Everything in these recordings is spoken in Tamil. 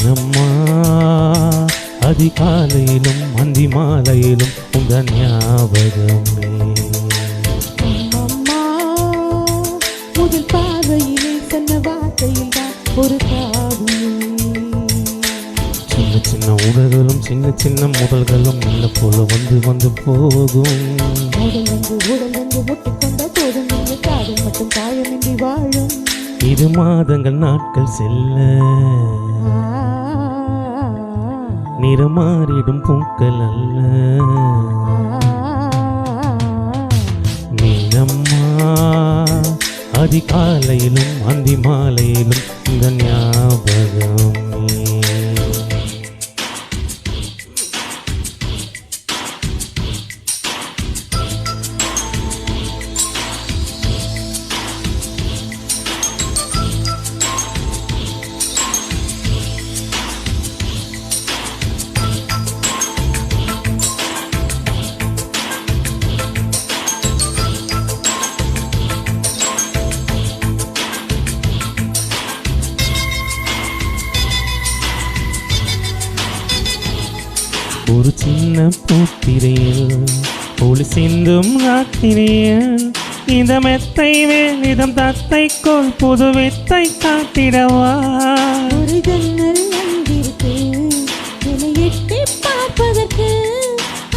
மீனம்மா அதிகாலையிலும் அந்தி மாலையிலும் உங்கள் ஞாபகமே. அம்மா முதல் பார்வையிலே சொன்ன வார்த்தையில் தான் ஒரு சின்ன சின்ன உடல்களும் சின்ன சின்ன முதல்களும் நல்ல போல வந்து வந்து போகும். உடல் வந்து முட்டிக்கொண்ட போதும் இந்த காதல் மட்டும் காயமின்றி வாழும். 2 மாதங்கள் நாட்கள் செல்ல நிறமாறிடும் பூக்கள் அல்ல. மீனம்மா அதிகாலையிலும் அந்தி மாலையிலும் இந்த ஞாபகமே. ஒரு சின்ன பூத்திரையில் ஒளி சிந்தும் ராத்திரையில் இந்த மெத்தை வேலிதம் தத்தைக்குள் புது வித்தை காட்டிடவா. ஒரு ஜன்னல் அங்கிருக்கு என்னை எட்டி பார்ப்பதற்கு,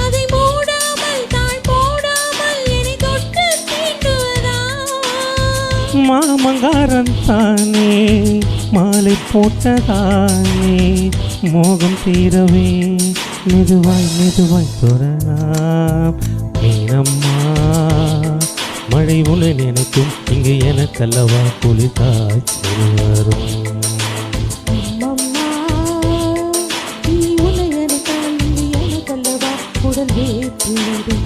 அதை மூடாமல் தாழ் போடாமல் என்னை தொட்டு தீண்டுவதா. மாமங்காரன் தானே மாலை போட்டதானே மோகம் தீரவே மெதுவாய் மெதுவாய் தொடரலாம். மீனம்மா மழை உன்னை நினைக்கும் இங்கு எனக்கல்லவா குளிர் காய்ச்சல் வரும். அம்மம்மா நீ உன்னை நினைத்தால் இங்கு எனக்கல்லவா உடல் வேற்றிடும்.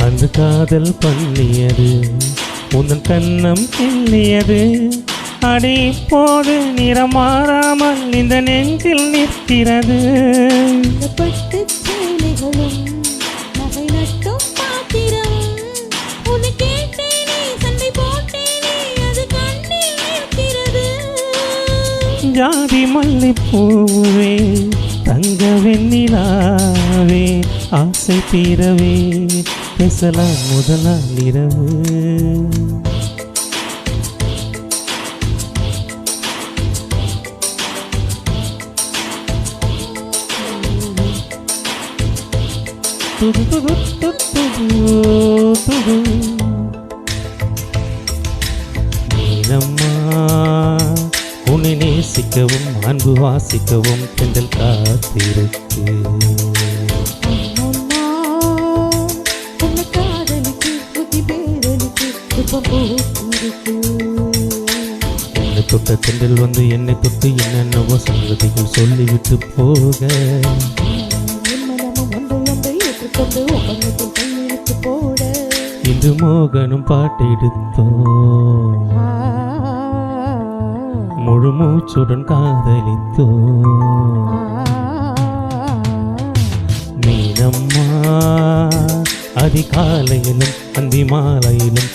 அந்த காதல் பண்ணியது உந்தன் கண்ணம் கிள்ளியது. அடி போது நிறம் மாறாமல் இந்த நெஞ்சில் நிற்கிறது. பட்டு சேலைகளும் நகை நட்டும் பாத்திரம் உன்னை கேட்டேனே சண்டை போட்டேனே அது கண்ணில் நிற்கிறது. ஜாதி மல்லிப்பூவே தங்க வெண்ணிலாவே ஆசை தீரவே பேசலாம் முதலாம் இரவு. மீனம்மா உன்னை நேசிக்கவும் அன்பு வாசிக்கவும் தென்றல் காத்திருக்கு. அம்மம்மா உன்னை காதலிக்கு புத்தி பேரலிக்கு துப்பம் போட்டிருக்கு. என்னை தொட்ட தென்றல் வந்து என்னை தொட்டு என்னென்னவோ சங்கதிகள் சொல்லிவிட்டு போக ஏற்றுக்கொண்டு ஒப்பந்தத்தில் கையெழுத்து போட இன்று மோகனும் பாட்டெடுத்தோ முழு மூச்சுடன் காதலித்தோ. மீனம்மா அதிகாலையிலும் அந்தி மாலையிலும்